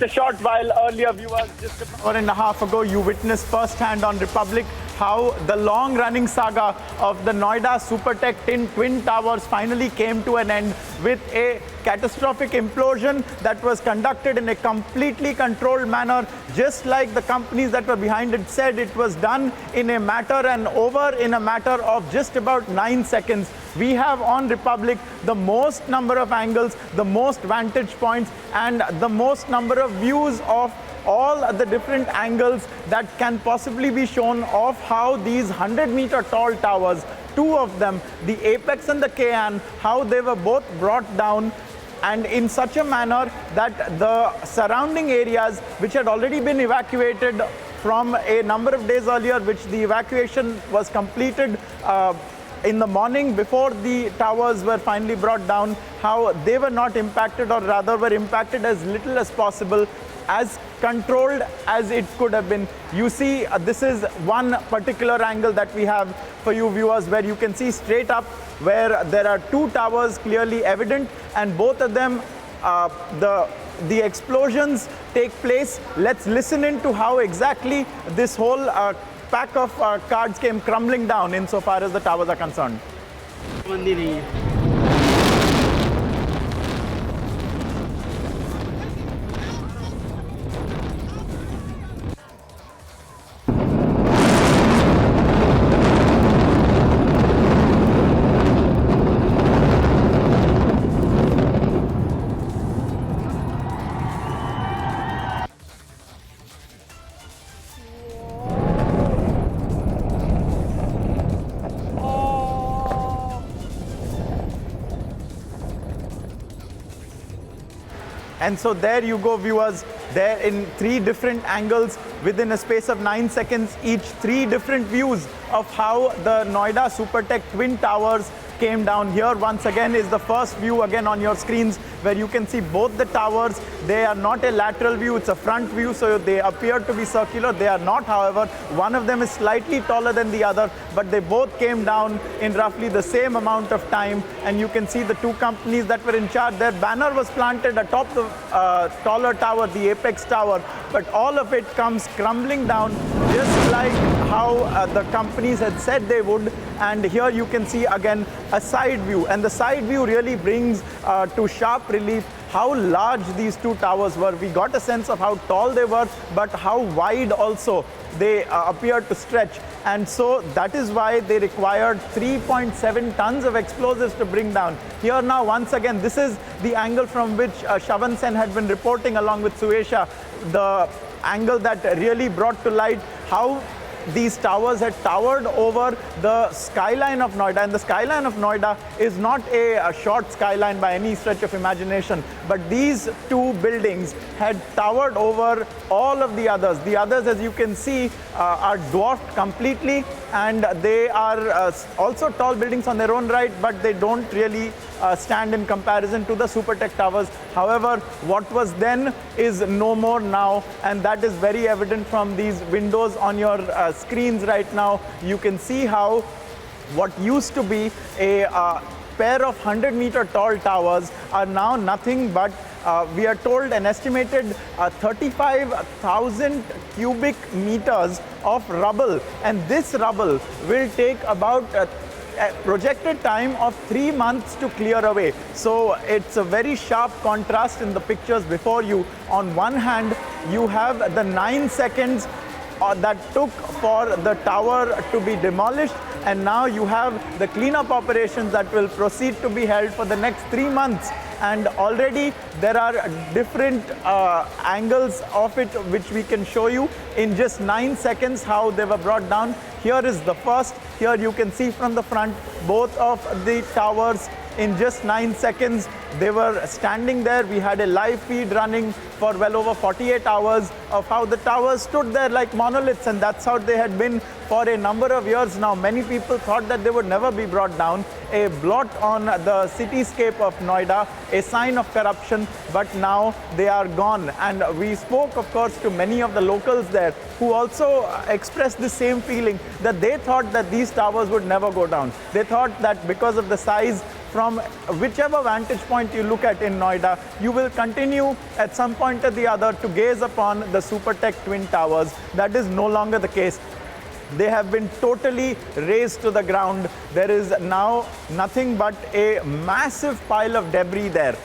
A short while earlier, viewers, just an hour and a half ago, you witnessed firsthand on Republic how the long-running saga of the Noida Supertech Twin Towers finally came to an end with a catastrophic implosion that was conducted in a completely controlled manner, just like the companies that were behind it said. It was done in a matter and over in a matter of just about 9 seconds. We have on Republic the most number of angles, the most vantage points, and the most number of views of all the different angles that can possibly be shown of how these 100-meter tall towers, two of them, the Apex and the Cayenne, how they were both brought down, and in such a manner that the surrounding areas, which had already been evacuated from a number of days earlier, which the evacuation was completed in the morning before the towers were finally brought down, how they were not impacted, or rather were impacted as little as possible, as controlled as it could have been. You see, this is one particular angle that we have for you viewers, where you can see straight up where there are two towers clearly evident, and both of them, the explosions take place. Let's listen into how exactly this whole pack of cards came crumbling down insofar as the towers are concerned. And so there you go, viewers, there in three different angles within a space of 9 seconds each, three different views of how the Noida Supertech Twin Towers came down. Here once again is the first view again on your screens, where you can see both the towers. They are not a lateral view, it's a front view, so they appear to be circular. They are not, however. One of them is slightly taller than the other, but they both came down in roughly the same amount of time. And you can see the two companies that were in charge. Their banner was planted atop the taller tower, the Apex Tower, but all of it comes crumbling down just like how the companies had said they would. And here you can see again a side view, and the side view really brings to sharp relief how large these two towers were. We got a sense of how tall they were, but how wide also they appeared to stretch. And so that is why they required 3.7 tons of explosives to bring down. Here now, once again, this is the angle from which Shavan Sen had been reporting along with Suesha, the angle that really brought to light how these towers had towered over the skyline of Noida. And the skyline of Noida is not a short skyline by any stretch of imagination, but these two buildings had towered over all of the others. The others, as you can see, are dwarfed completely, and they are also tall buildings on their own right, but they don't really stand in comparison to the Supertech towers. However, what was then is no more now, and that is very evident from these windows on your screens right now. You can see how what used to be a pair of 100-meter tall towers are now nothing but, we are told, an estimated 35,000 cubic meters of rubble. And this rubble will take about a projected time of 3 months to clear away. So it's a very sharp contrast in the pictures before you. On one hand, you have the 9 seconds that took for the tower to be demolished, and now you have the cleanup operations that will proceed to be held for the next 3 months. And already there are different angles of it which we can show you in just 9 seconds how they were brought down. Here is the first. Here you can see from the front both of the towers. In just 9 seconds, they were standing there. We had a live feed running for well over 48 hours of how the towers stood there like monoliths, and that's how they had been for a number of years now. Many people thought that they would never be brought down, a blot on the cityscape of Noida, a sign of corruption, but now they are gone. And we spoke, of course, to many of the locals there who also expressed the same feeling, that they thought that these towers would never go down. They thought that because of the size, from whichever vantage point you look at in Noida, you will continue at some point or the other to gaze upon the Supertech Twin Towers. That is no longer the case. They have been totally razed to the ground. There is now nothing but a massive pile of debris there.